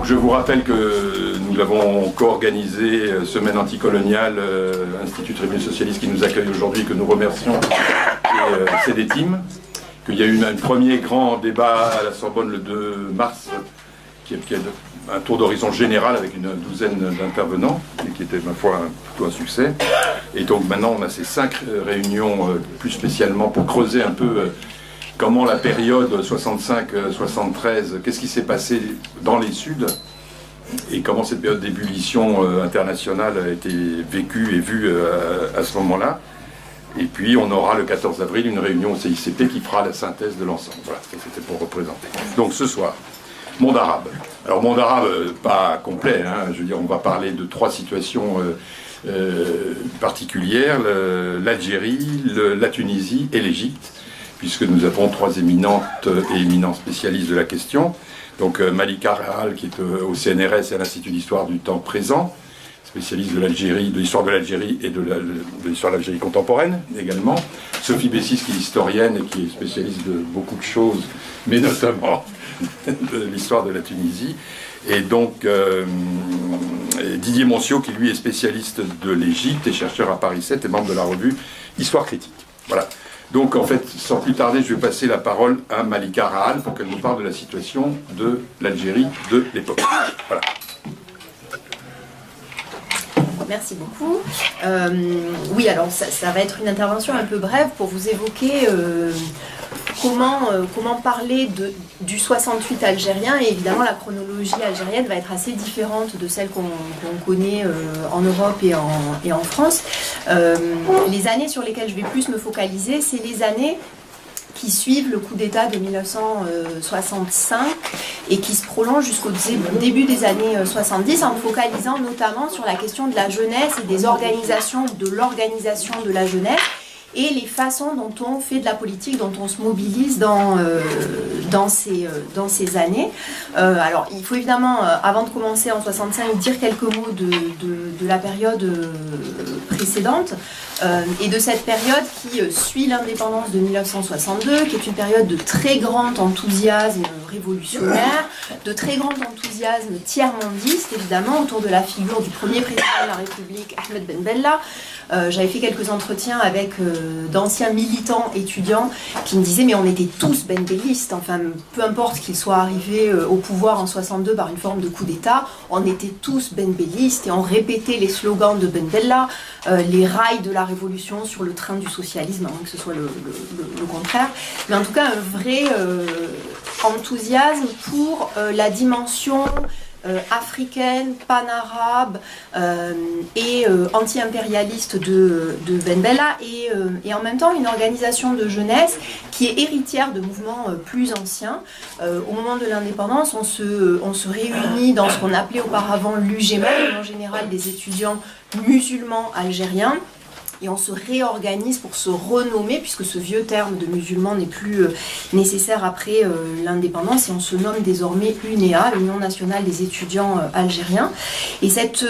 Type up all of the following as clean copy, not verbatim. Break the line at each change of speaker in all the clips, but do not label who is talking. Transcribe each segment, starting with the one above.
Donc je vous rappelle que nous l'avons co-organisé, Semaine anticoloniale, Institut Tribune Socialiste qui nous accueille aujourd'hui, que nous remercions, et CEDETIM, qu'il y a eu un premier grand débat à la Sorbonne le 2 mars, qui est un tour d'horizon général avec une douzaine d'intervenants, et qui était, ma foi, plutôt un succès. Et donc maintenant on a ces 5 réunions, plus spécialement pour creuser un peu comment la période 65-73, qu'est-ce qui s'est passé dans les Suds, et comment cette période d'ébullition internationale a été vécue et vue à ce moment-là. Et puis on aura le 14 avril une réunion au CICP qui fera la synthèse de l'ensemble. Voilà, ça c'était pour représenter. Donc ce soir, monde arabe. Alors monde arabe, pas complet, hein, je veux dire, on va parler de 3 situations particulières, l'Algérie, la Tunisie et l'Égypte, puisque nous avons 3 éminentes et éminents spécialistes de la question. Donc Malika Rahal, qui est au CNRS et à l'Institut d'Histoire du Temps Présent, spécialiste de l'Algérie, de l'histoire de l'Algérie et de l'histoire de l'Algérie contemporaine également. Sophie Bessis, qui est historienne et qui est spécialiste de beaucoup de choses, mais notamment de l'histoire de la Tunisie. Et donc Didier Moncio, qui lui est spécialiste de l'Égypte et chercheur à Paris 7 et membre de la revue Histoire critique. Voilà. Donc en fait, sans plus tarder, je vais passer la parole à Malika Rahal pour qu'elle nous parle de la situation de l'Algérie de l'époque. Voilà.
Merci beaucoup. Oui, alors ça va être une intervention un peu brève pour vous évoquer comment parler du 68 algérien. Et évidemment, la chronologie algérienne va être assez différente de celle qu'on connaît en Europe et en France. Les années sur lesquelles je vais plus me focaliser, c'est les années qui suivent le coup d'État de 1965 et qui se prolongent jusqu'au début des années 70, en me focalisant notamment sur la question de la jeunesse et des organisations, de l'organisation de la jeunesse, et les façons dont on fait de la politique, dont on se mobilise dans ces années. Alors, il faut évidemment, avant de commencer en 65, dire quelques mots de la période précédente, et de cette période qui suit l'indépendance de 1962, qui est une période de très grand enthousiasme révolutionnaire, de très grand enthousiasme tiers-mondiste, évidemment, autour de la figure du premier président de la République, Ahmed Ben Bella. J'avais fait quelques entretiens avec d'anciens militants étudiants qui me disaient mais on était tous Ben Bellistes, enfin peu importe qu'ils soient arrivés au pouvoir en 62 par une forme de coup d'État, on était tous Ben Bellistes et on répétait les slogans de Ben Bella, les rails de la révolution sur le train du socialisme, avant que ce soit le contraire, mais en tout cas un vrai enthousiasme pour la dimension africaine, pan-arabe et anti-impérialiste de Ben Bella, et en même temps une organisation de jeunesse qui est héritière de mouvements plus anciens. Au moment de l'indépendance, on se réunit dans ce qu'on appelait auparavant l'UGMA, l'Union générale des étudiants musulmans algériens, et on se réorganise pour se renommer, puisque ce vieux terme de musulman n'est plus nécessaire après l'indépendance, et on se nomme désormais UNEA, Union nationale des étudiants algériens. Et cette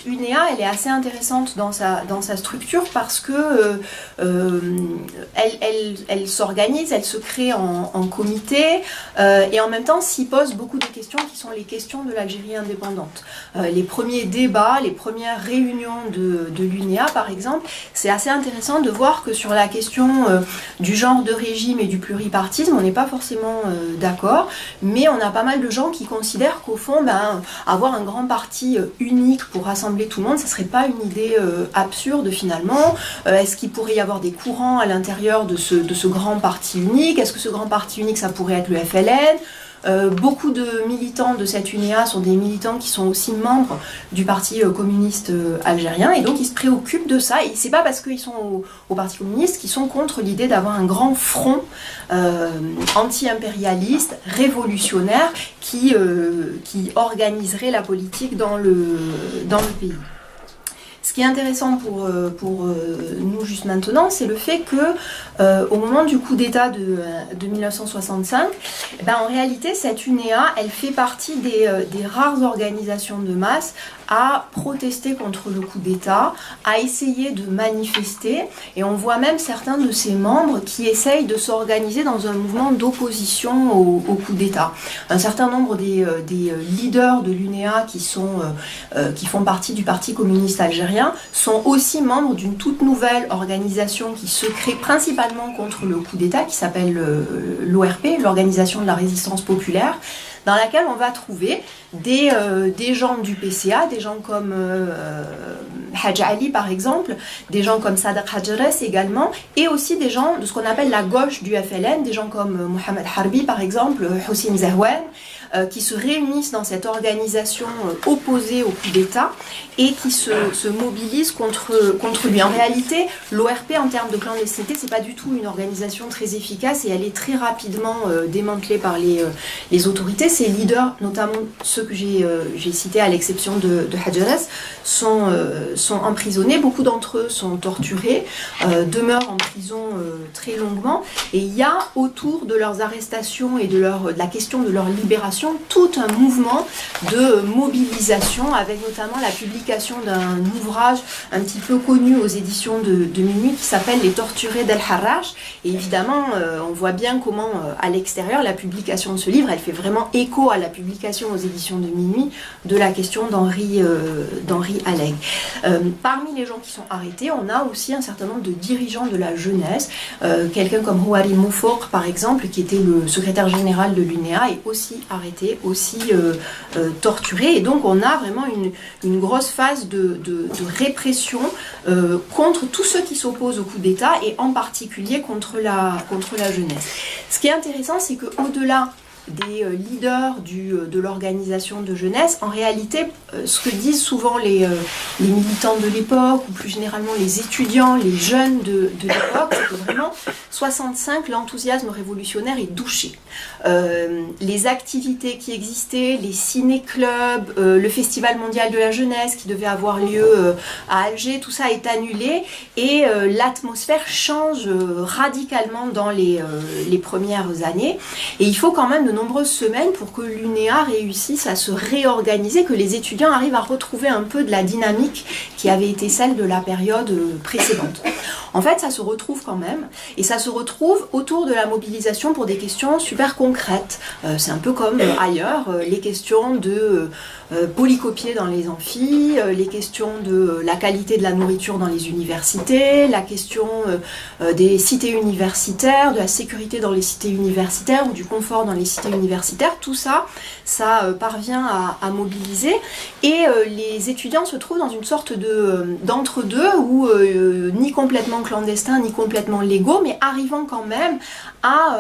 UNEA, elle est assez intéressante dans sa structure, parce que elle s'organise, elle se crée en comité, et en même temps s'y pose beaucoup de questions qui sont les questions de l'Algérie indépendante. Les premiers débats, les premières réunions de l'UNEA, par exemple, c'est assez intéressant de voir que sur la question du genre de régime et du pluripartisme, on n'est pas forcément d'accord, mais on a pas mal de gens qui considèrent qu'au fond, avoir un grand parti unique pour rassembler tout le monde, ça serait pas une idée absurde finalement. Est-ce qu'il pourrait y avoir des courants à l'intérieur de ce grand parti unique? Est-ce que ce grand parti unique, ça pourrait être le FLN? Beaucoup de militants de cette UNEA sont des militants qui sont aussi membres du Parti communiste algérien, et donc ils se préoccupent de ça, et c'est pas parce qu'ils sont au Parti communiste qu'ils sont contre l'idée d'avoir un grand front anti-impérialiste, révolutionnaire, qui organiserait la politique dans le pays. Ce qui est intéressant pour nous juste maintenant, c'est le fait que au moment du coup d'État de 1965, en réalité cette UNEA, elle fait partie des rares organisations de masse à protester contre le coup d'État, à essayer de manifester, et on voit même certains de ses membres qui essayent de s'organiser dans un mouvement d'opposition au coup d'État. Un certain nombre des leaders de l'UNEA qui font partie du Parti communiste algérien sont aussi membres d'une toute nouvelle organisation qui se crée principalement contre le coup d'État, qui s'appelle l'ORP, l'Organisation de la Résistance Populaire, dans laquelle on va trouver des gens du PCA, des gens comme Hadj Ali par exemple, des gens comme Sadr Hadjeres également, et aussi des gens de ce qu'on appelle la gauche du FLN, des gens comme Mohamed Harbi par exemple, Hossein Zahwan, qui se réunissent dans cette organisation opposée au coup d'État et qui se mobilisent contre lui. En réalité, l'ORP en termes de clandestinité, c'est pas du tout une organisation très efficace et elle est très rapidement démantelée par les autorités. Ces leaders, notamment ceux que j'ai cités à l'exception de Hadjeres, sont emprisonnés. Beaucoup d'entre eux sont torturés, demeurent en prison très longuement, et il y a autour de leurs arrestations et de la question de leur libération tout un mouvement de mobilisation, avec notamment la publication d'un ouvrage un petit peu connu aux éditions de Minuit qui s'appelle Les torturés d'El Harrach. Et évidemment, on voit bien comment à l'extérieur la publication de ce livre, elle fait vraiment écho à la publication aux éditions de Minuit de la question d'Henri Alleg. Parmi les gens qui sont arrêtés, on a aussi un certain nombre de dirigeants de la jeunesse. Quelqu'un comme Houari Moufour, par exemple, qui était le secrétaire général de l'UNEA, est aussi arrêté, aussi torturé. Et donc on a vraiment une grosse phase de répression contre tous ceux qui s'opposent au coup d'État, et en particulier contre la jeunesse. Ce qui est intéressant, c'est qu'au-delà des leaders de l'organisation de jeunesse, en réalité, ce que disent souvent les militants de l'époque, ou plus généralement les étudiants, les jeunes de l'époque, c'est que vraiment, 65, l'enthousiasme révolutionnaire est douché. Les activités qui existaient, les ciné-clubs, le Festival mondial de la jeunesse qui devait avoir lieu à Alger, tout ça est annulé, et l'atmosphère change radicalement dans les premières années. Et il faut quand même de nombreuses semaines pour que l'UNEA réussisse à se réorganiser, que les étudiants arrivent à retrouver un peu de la dynamique qui avait été celle de la période précédente. En fait, ça se retrouve quand même, et ça se retrouve autour de la mobilisation pour des questions super concrètes. C'est un peu comme ailleurs, les questions de polycopier dans les amphis, les questions de la qualité de la nourriture dans les universités, la question des cités universitaires, de la sécurité dans les cités universitaires ou du confort dans les cités universitaires. Tout ça, ça parvient à mobiliser, et les étudiants se trouvent dans une sorte d'entre-deux où ni complètement clandestins ni complètement légaux, mais arrivant quand même à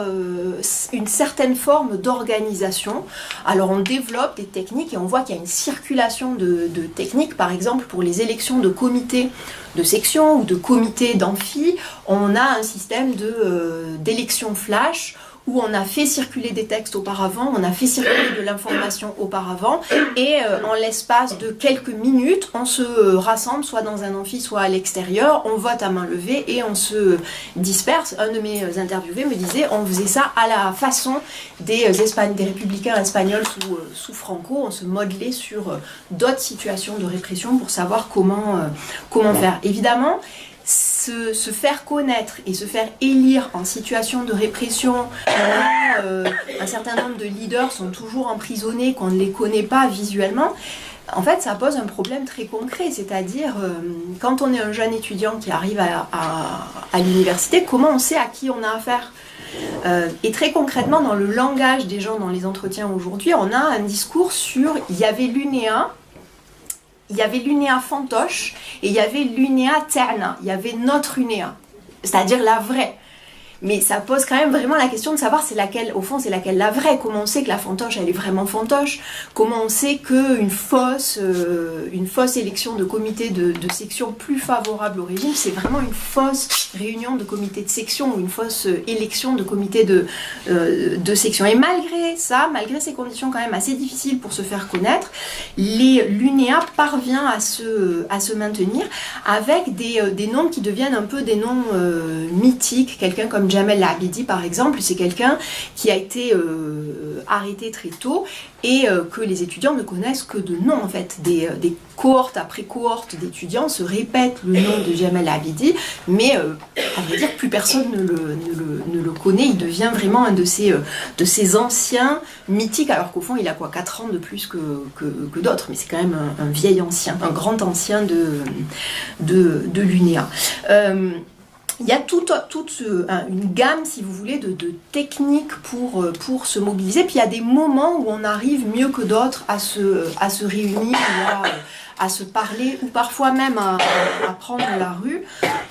une certaine forme d'organisation. Alors on développe des techniques et on voit qu'il y a une circulation de techniques. Par exemple, pour les élections de comités de section ou de comités d'amphi, on a un système d'élection flash où on a fait circuler des textes auparavant, on a fait circuler de l'information auparavant, et en l'espace de quelques minutes, on se rassemble soit dans un amphi, soit à l'extérieur, on vote à main levée et on se disperse. Un de mes interviewés me disait, on faisait ça à la façon des républicains espagnols sous Franco, on se modelait sur d'autres situations de répression pour savoir comment faire. Évidemment, se faire connaître et se faire élire en situation de répression, un certain nombre de leaders sont toujours emprisonnés, qu'on ne les connaît pas visuellement. En fait, ça pose un problème très concret, c'est-à-dire quand on est un jeune étudiant qui arrive à l'université, comment on sait à qui on a affaire ? Et très concrètement, dans le langage des gens dans les entretiens aujourd'hui, on a un discours sur il y avait l'UNEA fantoche et il y avait l'UNEA Terna, il y avait notre UNEA, c'est-à-dire la vraie. Mais ça pose quand même vraiment la question de savoir c'est laquelle la vraie. Comment on sait que la fantoche, elle est vraiment fantoche? Comment on sait qu'une fausse élection de comité de section plus favorable au régime, c'est vraiment une fausse réunion de comité de section ou une fausse élection de comité de section. Et malgré ça, malgré ces conditions quand même assez difficiles pour se faire connaître, l'UNEA parvient à se maintenir avec des noms qui deviennent un peu des noms mythiques. Quelqu'un comme Jamel Abidi par exemple, c'est quelqu'un qui a été arrêté très tôt et que les étudiants ne connaissent que de nom en fait. Des cohortes après cohortes d'étudiants se répètent le nom de Jamel Abidi, mais à vrai dire plus personne ne le connaît. Il devient vraiment un de ces anciens mythiques, alors qu'au fond il a 4 ans de plus que d'autres, mais c'est quand même un vieil ancien, un grand ancien de l'UNEA. Il y a toute une gamme, si vous voulez, de techniques pour se mobiliser. Puis il y a des moments où on arrive mieux que d'autres à se réunir, à se parler, ou parfois même à prendre la rue.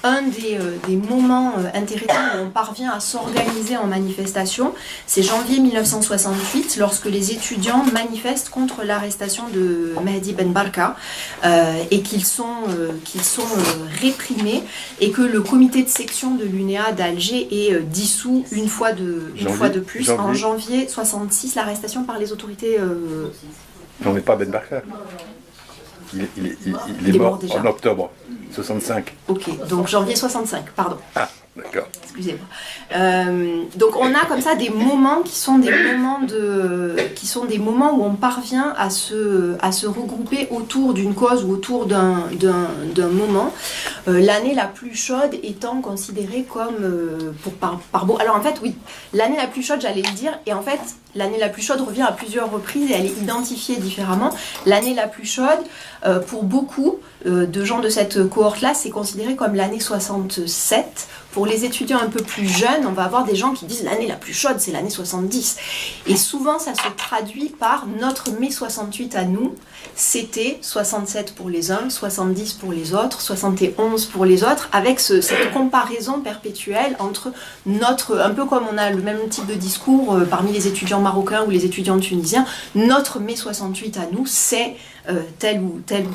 Un des moments intéressants où on parvient à s'organiser en manifestation, c'est janvier 1968, lorsque les étudiants manifestent contre l'arrestation de Mehdi Ben Barka et qu'ils sont réprimés, et que le comité de section de l'UNEA d'Alger est dissous une fois de plus. En janvier 66, l'arrestation par les autorités...
Non, mais pas Ben Barka. Il est mort en octobre 65.
Ok, donc janvier 65, pardon.
Ah, d'accord.
Excusez-moi. Donc on a comme ça des moments qui sont des moments où on parvient à se regrouper autour d'une cause ou autour d'un moment. L'année la plus chaude étant considérée comme alors en fait oui, l'année la plus chaude, j'allais le dire, et en fait l'année la plus chaude revient à plusieurs reprises et elle est identifiée différemment. L'année la plus chaude, pour beaucoup de gens de cette cohorte-là, c'est considéré comme l'année 67. Pour les étudiants un peu plus jeunes, on va avoir des gens qui disent l'année la plus chaude, c'est l'année 70. Et souvent, ça se traduit par notre mai 68 à nous. C'était 67 pour les uns, 70 pour les autres, 71 pour les autres, avec cette comparaison perpétuelle entre un peu comme on a le même type de discours parmi les étudiants marocains ou les étudiants tunisiens, notre mai 68 à nous, c'est telle ou telle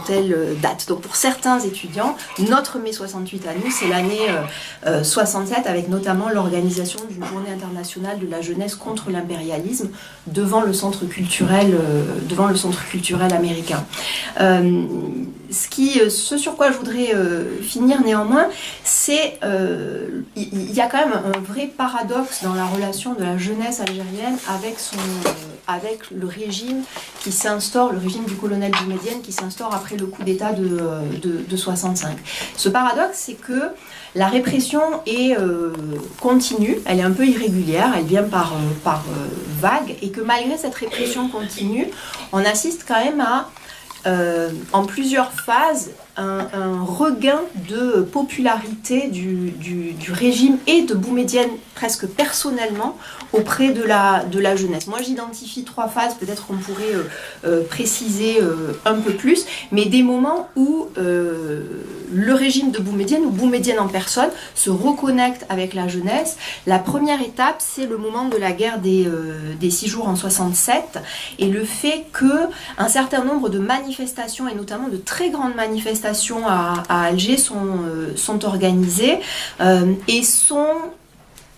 date. Donc pour certains étudiants, notre mai 68 à nous, c'est l'année 67, avec notamment l'organisation d'une journée internationale de la jeunesse contre l'impérialisme devant le centre culturel américain. Ce sur quoi je voudrais finir néanmoins, c'est il y a quand même un vrai paradoxe dans la relation de la jeunesse algérienne avec le régime qui s'instaure, le régime du colonel Boumedienne qui s'instaure après le coup d'État de 65. Ce paradoxe, c'est que la répression est continue, elle est un peu irrégulière, elle vient par vagues, et que malgré cette répression continue, on assiste quand même à en plusieurs phases un regain de popularité du régime et de Boumedienne presque personnellement auprès de la jeunesse. Moi j'identifie 3 phases, peut-être qu'on pourrait préciser un peu plus, mais des moments où le régime de Boumedienne ou Boumedienne en personne se reconnecte avec la jeunesse. La première étape, c'est le moment de la guerre des 6 jours en 67 et le fait qu'un certain nombre de manifestations, et notamment de très grandes manifestations à Alger, sont organisées et sont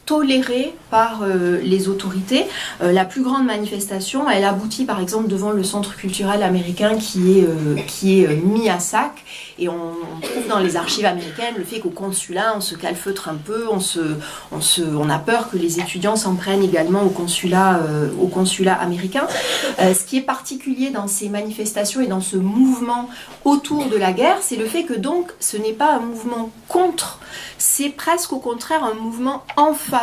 tolérée par les autorités. La plus grande manifestation, elle aboutit par exemple devant le centre culturel américain qui est mis à sac, et on trouve dans les archives américaines le fait qu'au consulat on se calfeutre un peu, on a peur que les étudiants s'en prennent également au consulat américain. Ce qui est particulier dans ces manifestations et dans ce mouvement autour de la guerre, c'est le fait que donc ce n'est pas un mouvement contre, c'est presque au contraire un mouvement en faveur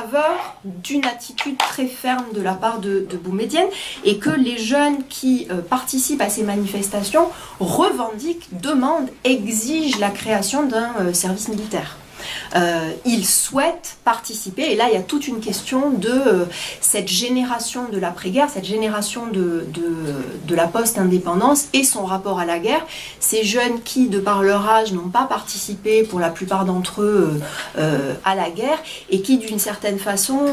d'une attitude très ferme de la part de Boumedienne, et que les jeunes qui participent à ces manifestations revendiquent, demandent, exigent la création d'un service militaire. Ils souhaitent participer, et là il y a toute une question de cette génération de l'après-guerre, cette génération de la post-indépendance et son rapport à la guerre. Ces jeunes qui, de par leur âge, n'ont pas participé pour la plupart d'entre eux à la guerre, et qui d'une certaine façon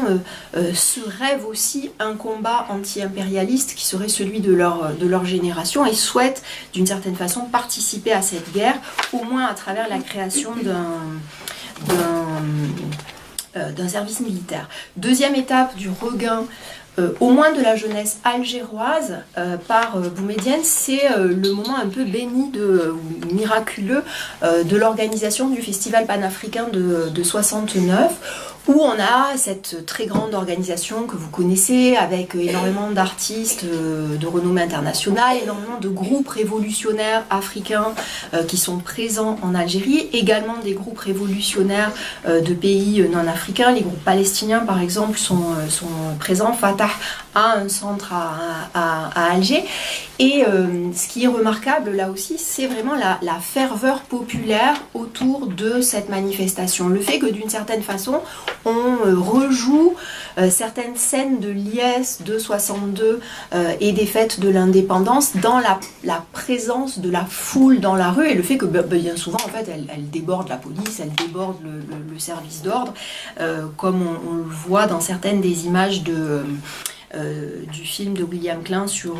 se rêvent aussi un combat anti-impérialiste qui serait celui de leur génération, et souhaitent d'une certaine façon participer à cette guerre, au moins à travers la création d'un service militaire. Deuxième étape du regain au moins de la jeunesse algéroise, par Boumedienne, c'est le moment un peu béni, ou miraculeux, de l'organisation du Festival panafricain de 69, où on a cette très grande organisation que vous connaissez, avec énormément d'artistes de renommée internationale, énormément de groupes révolutionnaires africains qui sont présents en Algérie, également des groupes révolutionnaires de pays non africains. Les groupes palestiniens, par exemple, sont présents. Fatah a un centre à Alger. Et ce qui est remarquable là aussi, c'est vraiment la ferveur populaire autour de cette manifestation. Le fait que d'une certaine façon, on rejoue certaines scènes de l'IS de 62 et des fêtes de l'indépendance dans la présence de la foule dans la rue, et le fait que bien souvent en fait elle déborde la police, elle déborde le service d'ordre, comme on le voit dans certaines des images du film de William Klein sur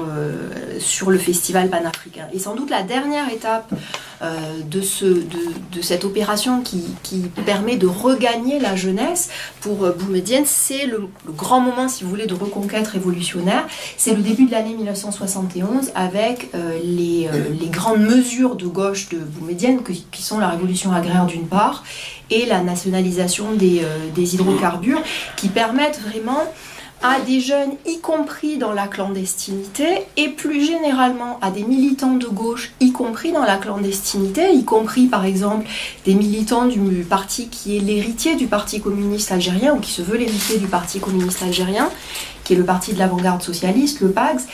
le festival panafricain. Et sans doute la dernière étape de cette opération qui permet de regagner la jeunesse pour Boumedienne, c'est le grand moment, si vous voulez, de reconquête révolutionnaire. C'est le début de l'année 1971 avec les grandes mesures de gauche de Boumedienne, qui sont la révolution agraire d'une part et la nationalisation des hydrocarbures, qui permettent vraiment à des jeunes, y compris dans la clandestinité, et plus généralement à des militants de gauche, y compris dans la clandestinité, y compris par exemple des militants du parti qui est l'héritier du Parti communiste algérien, ou qui se veut l'héritier du Parti communiste algérien, qui est le parti de l'avant-garde socialiste, le PAGS,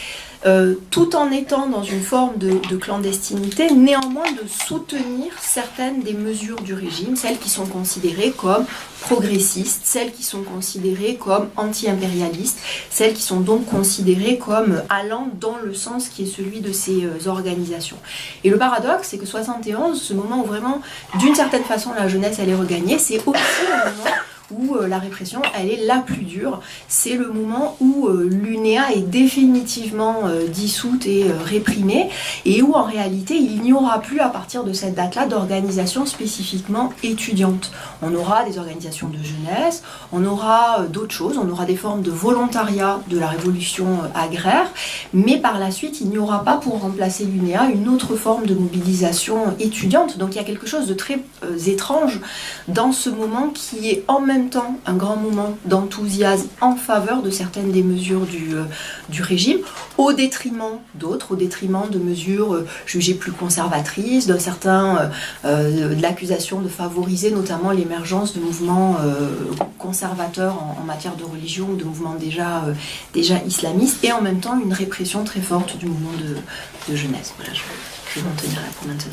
tout en étant dans une forme de clandestinité, néanmoins de soutenir certaines des mesures du régime, celles qui sont considérées comme progressistes, celles qui sont considérées comme anti-impérialistes, celles qui sont donc considérées comme allant dans le sens qui est celui de ces organisations. Et le paradoxe, c'est que 71, ce moment où vraiment, d'une certaine façon, la jeunesse elle est regagnée, c'est aussi le moment où la répression, elle est la plus dure. C'est le moment où l'UNEA est définitivement dissoute et réprimée, et où en réalité, il n'y aura plus à partir de cette date-là d'organisations spécifiquement étudiantes. On aura des organisations de jeunesse, on aura d'autres choses, on aura des formes de volontariat de la révolution agraire, mais par la suite, il n'y aura pas pour remplacer l'UNEA une autre forme de mobilisation étudiante. Donc il y a quelque chose de très étrange dans ce moment qui est en même temps un grand moment d'enthousiasme en faveur de certaines des mesures du régime, au détriment d'autres, au détriment de mesures jugées plus conservatrices, de l'accusation de favoriser notamment l'émergence de mouvements conservateurs en matière de religion, ou de mouvements déjà islamistes, et en même temps une répression très forte du mouvement de jeunesse. Voilà, je vais m'en tenir là pour maintenant.